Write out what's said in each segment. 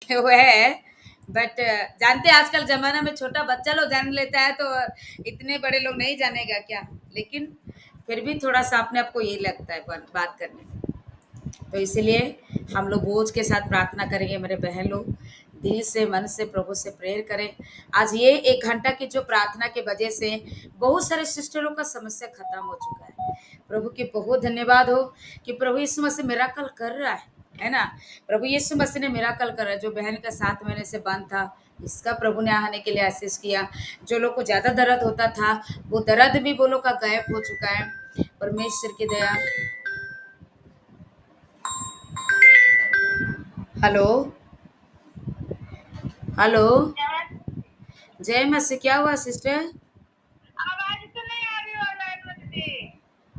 वो है, बट जानते हैं आजकल ज़माना में छोटा बच्चा लोग जान लेता है, तो इतने बड़े लोग नहीं जानेगा क्या? लेकिन फिर भी थोड़ा-सा अपने आप को ये लगता है बात करने में। तो इसीलिए हम लोग बोझ के साथ प्रार्थना करेंगे मेरे बहन लोग, दिल से मन से प्रभु से प्रेयर करें। आज ये 1 घंटा की जो प्रार्थना की वजह से बहुत सारे सिस्टरों का समस्या खत्म हो चुका है। प्रभु की बहुत धन्यवाद हो कि प्रभु यीशु मसीह मिराकल कर रहा है ना? प्रभु यीशु मसीह ने मिराकल कर रहा है। जो बहन का 7 महीने से बंद था, इसका प्रभु ने आने के लिए आशीष किया। जो लोग को ज़्यादा दर्द होता था, वो दर्द भी वो लोग का गायब हो चुका है। परमेश्वर की दया। हेलो, हेलो, जय मसीह। क्या हुआ सिस्टर? आवाज तो नहीं आ रही ऑनलाइन में दीदी।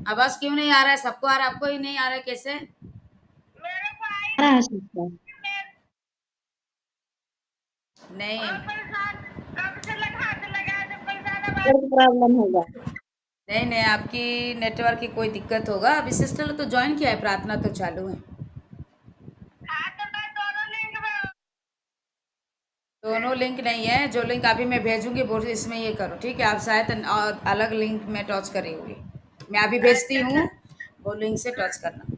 आवाज क्यों नहीं आ रहा है? सबको आ रहा है, आपको ही नहीं आ रहा है? कैसे? मेरे को आई रहा है सिस्टर, नहीं, और परेशान कब से लगा तो लगा तो परेशान आवाज नेटवर्क प्रॉब्लम होगा। नहीं, नहीं, आपकी नेटवर्क की कोई दिक्कत होगा। अभी सिस्टर तो ज्वाइन किया है, प्रार्थना तो चालू है। हाँ तो मैं दोनों लिंक में दोनों लिंक नहीं है। जो लिंक अभी मैं भेजूंगी वो इसमें ये करो, ठीक है? आप शायद और अलग लिंक में टच करी होगी। मैं अभी भेजती हूँ, वो लिंक से टच करना,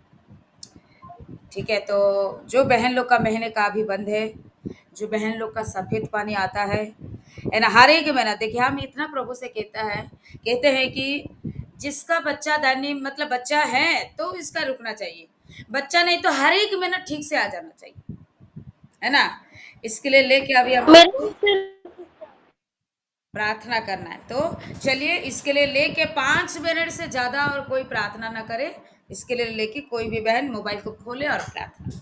ठीक है? तो जो बहन लोग का महीने का अभी बंद है, जो बहन लोग का सफ़ेद पानी आता है ना, हर एक महीना। देखिए हम इतना प्रभु से कहते हैं कि जिसका बच्चा दानी मतलब बच्चा है तो इसका रुकना चाहिए, बच्चा नहीं तो हर एक महीना ठीक से आ जाना चाहिए, है ना? इसके लिए लेके अभी हम लोग को प्रार्थना करना है। तो चलिए इसके लिए लेके 5 मिनट से ज़्यादा और कोई प्रार्थना ना करे। इसके लिए लेके कोई भी बहन मोबाइल को खोले और प्रार्थना।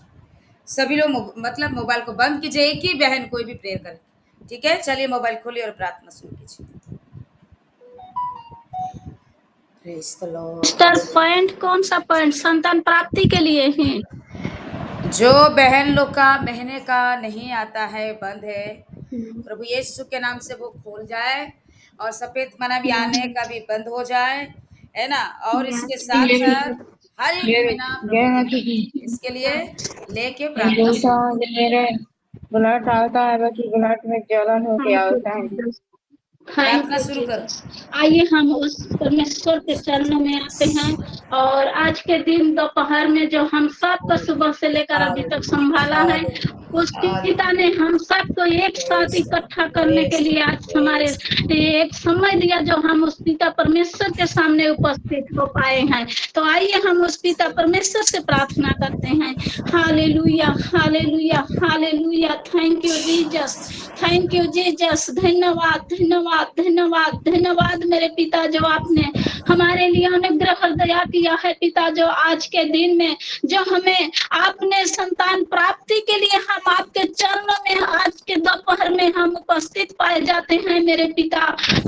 सभी लोग मतलब मोबाइल को बंद कीजिए, एक ही बहन कोई भी प्रेयर करे, ठीक है? चलिए मोबाइल खोलिए और प्रार्थना शुरू कीजिए। Praise the sister, Lord. Point कौन सा पॉइंट संतान प्राप्ति के लिए है? जो बहन लोग का महीने का नहीं आता है, बंद है, प्रभु यीशु के नाम से वो खोल जाए और सफेद मना भी आने का भी बंद हो जाए, है ना? और इसके साथ साथ हर एक महीना प्रभु दे, इसके लिए लेके प्रार्थना शुरू। मेरे ब्लड आता है, बाकी ब्लड में जलन हो गया होता है। प्रार्थना शुरू करो। आइए हम उस परमेश्वर के चरणों में आते हैं और आज के दिन दोपहर में जो हम सबको सुबह से लेकर अभी तक संभाला है, उस पिता ने हम सबको एक साथ इकट्ठा करने के लिए आज हमारे एक समय दिया जो हम उस पिता परमेश्वर के सामने उपस्थित हो पाए हैं। तो आइए हम उस पिता परमेश्वर से प्रार्थना करते हैं। Hallelujah, hallelujah, hallelujah. Thank you Jesus, thank you Jesus. धन्यवाद, धन्यवाद, धन्यवाद, धन्यवाद मेरे पिता, जो आपने हमारे लिए अनुग्रह और दया किया है पिता। जो आज के दिन में जो हमें आपने संतान प्राप्ति के लिए हम आपके चरणों में आज के दोपहर में हम उपस्थित पाए जाते हैं मेरे पिता,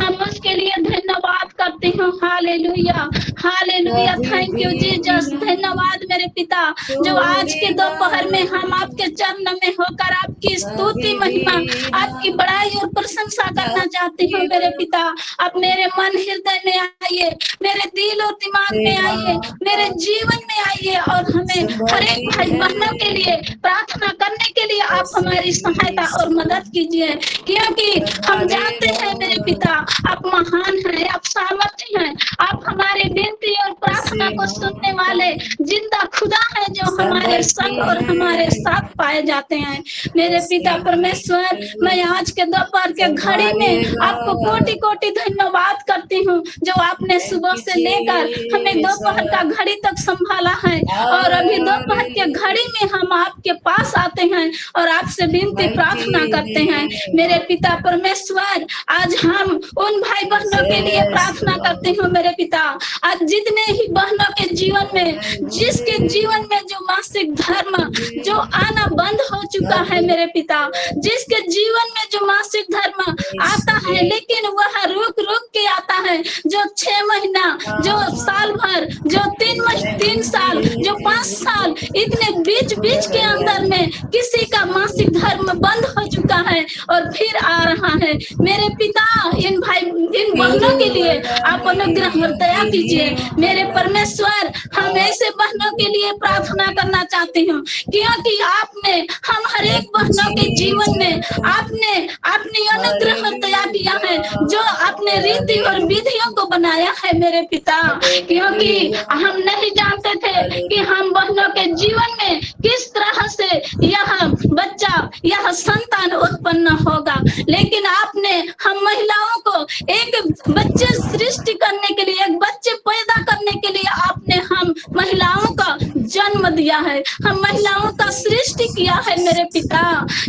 हम उसके लिए धन्यवाद करते हैं। Hallelujah, hallelujah. Thank you Jesus. धन्यवाद मेरे पिता, जो आज के दोपहर में हम आपके चरण में होकर आपकी स्तुति महिमा, आपकी बड़ाई और प्रशंसा करना चाहती हूँ मेरे पिता। आप मेरे मन हृदय में आइए, मेरे दिल और दिमाग में आइए, मेरे जीवन में आइए और हमें हर एक भाई बहनों के लिए प्रार्थना करने के लिए आप हमारी सहायता और मदद कीजिए, क्योंकि हम जानते हैं मेरे पिता आप महान हैं, आप सामर्थ्य हैं, आप हमारी विनती और प्रार्थना को सुनने वाले जिंदा खुदा है जो हमारे संग और हमारे साथ पाए जाते हैं मेरे पिता परमेश्वर। मैं आज के दोपहर के घड़ी में आपको कोटि कोटि धन्यवाद करती हूँ, जो आपने सुबह से लेकर हमें दोपहर का घड़ी तक संभाला है और अभी दोपहर के घड़ी में हम आपके पास आते हैं और आपसे विनती प्रार्थना करते हैं मेरे पिता परमेश्वर। आज हम उन भाई बहनों के लिए प्रार्थना करते हैं मेरे पिता, आज जितने ही बहनों के जीवन में, जिसके जीवन में जो मासिक धर्म जो आना बंद हो चुका है मेरे पिता, जिसके जीवन में जो मासिक धर्म आता है लेकिन वह रुक रुक के आता है, जो 6 महीना, जो साल भर, जो 3 साल, जो 5 साल, इतने बीच बीच के अंदर में किसी का मासिक धर्म बंद हो चुका है और फिर आ रहा है। मेरे पिता इन बहनों के लिए आप अनुग्रह और दया कीजिए। मेरे परमेश्वर, हम ऐसे बहनों के लिए प्रार्थना करना चाहती हूँ, क्योंकि आपने हम हर एक बहनों के जीवन में आपने अपनी अनुग्रह और दया किया है, जो आपने रीति और विधियों को बनाया है मेरे पिता। क्योंकि हम नहीं जानते थे कि हम बहनों के जीवन में किस तरह से यह बच्चा, यह संतान उत्पन्न होगा, लेकिन आपने हम महिलाओं को एक बच्चे सृष्टि करने के लिए, एक बच्चे पैदा करने के लिए आपने हम महिलाओं का जन्म दिया है, हम महिलाओं का सृष्टि किया है मेरे पिता।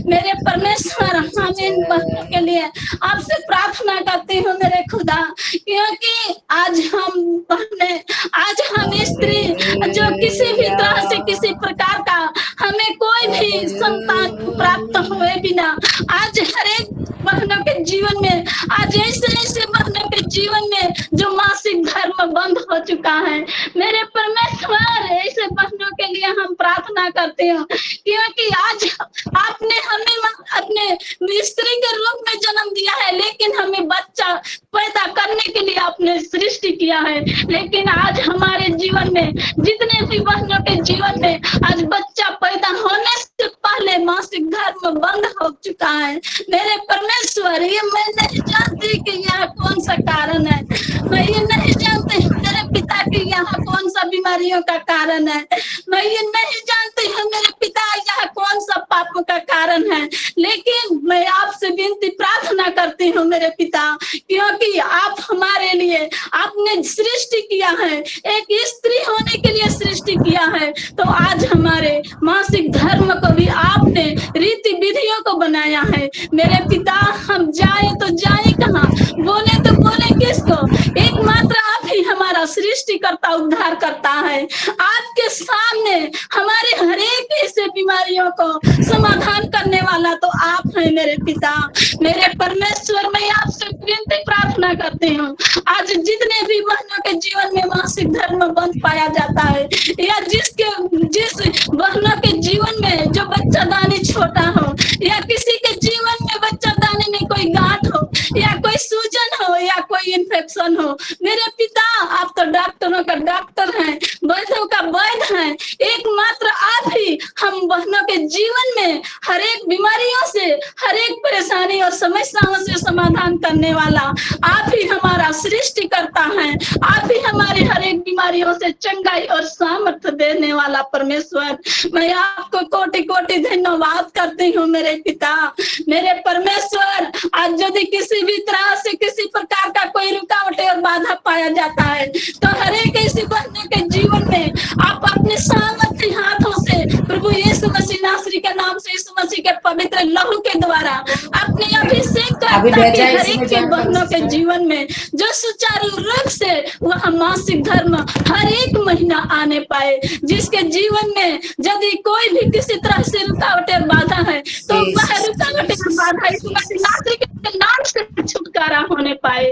मेरे परमेश्वर, हम इन बहनों के लिए आपसे प्रार्थना करती हूँ मेरे खुदा, क्योंकि आज हम बहने, आज हम स्त्री जो किसी भी तरह से किसी प्रकार का हमें कोई भी संतान प्राप्त हुए बिना, आज हर एक बहनों के जीवन में, आज ऐसे बहनों के जीवन में जो मासिक धर्म बंद हो चुका है, मेरे परमेश्वर, ऐसे बहनों के लिए हम प्रार्थना करते हैं, क्योंकि आज आपने हमें अपने स्त्री के रूप में जन्म दिया है, लेकिन हमें बच्चा पैदा करने के लिए आपने सृष्टि किया है। लेकिन आज हमारे जीवन में, जितने भी बहनों के जीवन में आज बच्चा पैदा होने से पहले मासिक धर्म बंद हो चुका है, मेरे परमेश्वर, ये मैं नहीं जानती कि यह कौन सा कारण है, मैं ये नहीं जानती मेरे पिता की यहाँ कौन सा बीमारियों का कारण है, मैं ये नहीं जानती हूँ मेरे पिता यह कौन सा पाप का कारण है, लेकिन मैं आपसे विनती प्रार्थना करती हूँ मेरे पिता, क्योंकि आप हमारे लिए आपने सृष्टि किया है, एक स्त्री होने के लिए सृष्टि किया है, तो आज हमारे मासिक धर्म को भी आपने रीति विधियों को बनाया है मेरे पिता। हम जाए तो जाए कहाँ, बोले तो बोले किसको, एकमात्र आप ही हमारा सृष्टि करता, उद्धार करता है। आपके सामने हमारे हर एक ऐसे बीमारियों को समाधान करने वाला तो आप हैं मेरे पिता। मेरे परमेश्वर, मैं आपसे विनती प्रार्थना करती हूँ, आज जितने भी बहनों के जीवन में मासिक धर्म बंद पाया जाता है, या जिस बहनों के जीवन में जो बच्चादानी छोटा हो, या किसी के जीवन में बच्चादानी में कोई गांठ हो, या कोई सूजन हो, या कोई इन्फेक्शन हो, मेरे पिता, आप तो डॉक्टरों का डॉक्टर हैं, वैद्यों का वैद्य हैं, एकमात्र आप ही हम बहनों के जीवन में हर एक बीमारियों से, हर एक परेशानी और समस्याओं से समाधान करने वाला आप ही हमारा सृष्टि करता है, आप ही हमारे हर एक बीमारियों से चंगाई और सामर्थ्य देने वाला परमेश्वर। मैं आपको कोटि कोटि धन्यवाद करती हूँ मेरे पिता। मेरे परमेश्वर, आज यदि किसी भी तरह से किसी प्रकार का कोई रुकावट और बाधा पाया जाता है, तो हर एक ऐसी बहनों के जीवन में आप अपने सामर्थ्य हाथों से प्रभु यीशु मसीह नासरी के नाम से, यीशु मसीह के पवित्र लहू के द्वारा अपने अभिषेक करता कि हर एक के बहनों के जीवन में जो सुचारू रूप से वह मासिक धर्म हर एक महीना आने पाए, जिसके जीवन में यदि कोई भी किसी तरह से रुकावट और बाधा है, तो वह रुकावट और बाधा यीशु मसीह नासरी के नाम से छुटकारा होने पाए,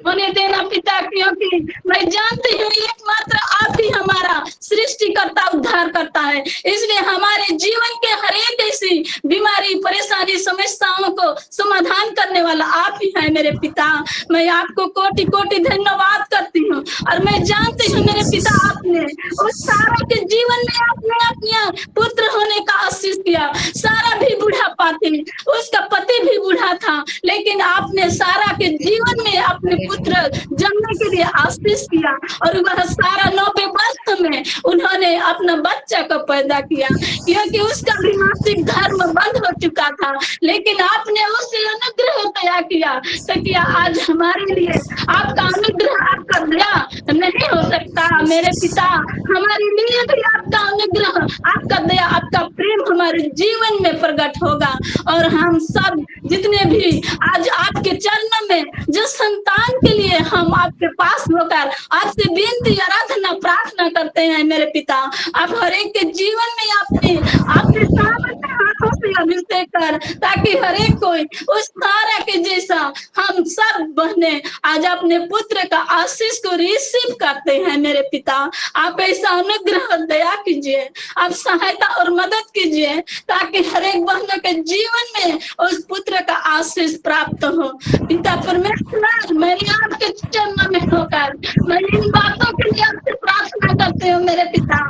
होने देना पिता, क्योंकि मैं जानती हूँ एकमात्र आप ही हमारा सृष्टि करता, उद्धार करता है। इसलिए हमारे जीवन के हर एक ऐसी बीमारी, परेशानी, समस्याओं को समाधान करने वाला आप ही है मेरे पिता। मैं आपको कोटि कोटि धन्यवाद करती हूँ, और मैं जानती हूँ मेरे पिता, आपने उस सारा के जीवन में आपने अपने पुत्र होने का आशीष दिया। सारा भी बुढ़ापा थी, उसका पति भी बूढ़ा था, लेकिन आपने सारा के जीवन में अपने पुत्र जन्मने के लिए आशीष किया, और वह सारा 90 वर्ष में उन्होंने अपना बच्चा को पैदा किया, क्योंकि उसका भी मासिक धर्म बंद हो चुका था, लेकिन आपने उसे अनुग्रह दया किया। तो क्या आज हमारे लिए आपका अनुग्रह, आपका दया नहीं हो सकता मेरे पिता? हमारे लिए भी आपका अनुग्रह, आपका दया, आपका प्रेम हमारे जीवन में प्रकट होगा, और हम सब जितने भी आज आपके चरणों में जो संतान के लिए हम आपके पास होकर आपसे विनती, आराधना, प्रार्थना करते हैं मेरे पिता, आप हर एक के जीवन में आपके सामर्थ्य हाथों से अभिषेक कर, ताकि हर एक कोई उस तारा के जैसा हम सब बहने आज अपने पुत्र का आशीष को रिसीव करते हैं मेरे पिता। आप ऐसा अनुग्रह और दया कीजिए, आप सहायता और मदद कीजिए, ताकि हर एक बहनों के जीवन में उस पुत्र का आशीष प्राप्त हो। पिता परमेश्वर, मैंने आपके चरणों में होकर मैं इन बातों के लिए आपसे प्रार्थना करती हूँ मेरे पिता।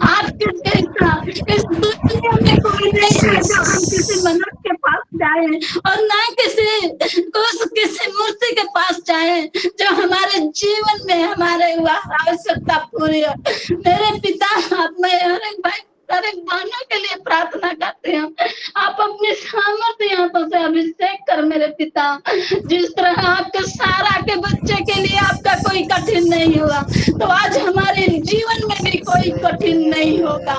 आपके जैसा इस दुनिया में कोई नहीं है जो हम किसी मनुष्य के पास जाए और ना किसी मूर्ति के पास जाए जो हमारे जीवन में हमारे आवश्यकता पूरी हो। मेरे पिता, आप मैं हर एक भाई हर एक बहनों के लिए प्रार्थना करते हैं, आप अपने सामर्थ्य हाथों से अभिषेक कर मेरे पिता। जिस तरह आपके सारा के बच्चे के लिए आपका कोई कठिन नहीं होगा, तो आज हमारे जीवन में भी कोई कठिन नहीं होगा।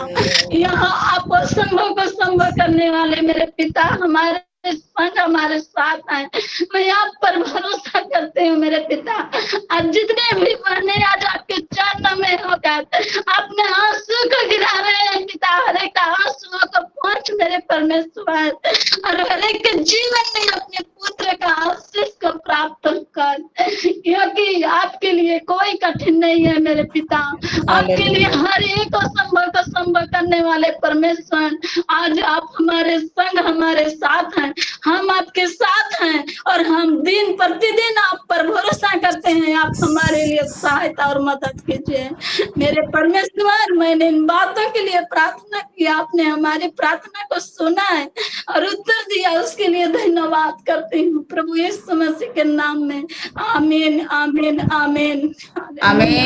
यहाँ आप असंभव को संभव करने वाले मेरे पिता हमारे संग हमारे साथ हैं। मैं आप पर भरोसा करती हूँ मेरे पिता। आज जितने भी बहने आज आपके चरणों में होकर अपने आंसू को गिरा रहे हैं पिता, हर एक आंसुओं को पहुंच मेरे परमेश्वर, और हर एक के जीवन में अपने पुत्र का आशीष को प्राप्त कर, क्योंकि आपके लिए कोई कठिन नहीं है मेरे पिता। आपके लिए हर एक असंभव को संभव करने वाले परमेश्वर, आज आप हमारे संग हमारे साथ हैं, हम आपके साथ हैं और हम दिन प्रतिदिन आप पर भरोसा करते हैं। आप हमारे लिए सहायता और मदद कीजिए मेरे परमेश्वर। मैंने इन बातों के लिए प्रार्थना की, आपने हमारी प्रार्थना को सुना है और उत्तर दिया, उसके लिए धन्यवाद करती हूँ प्रभु यीशु मसीह के नाम में। आमीन आमीन आमीन आमीन।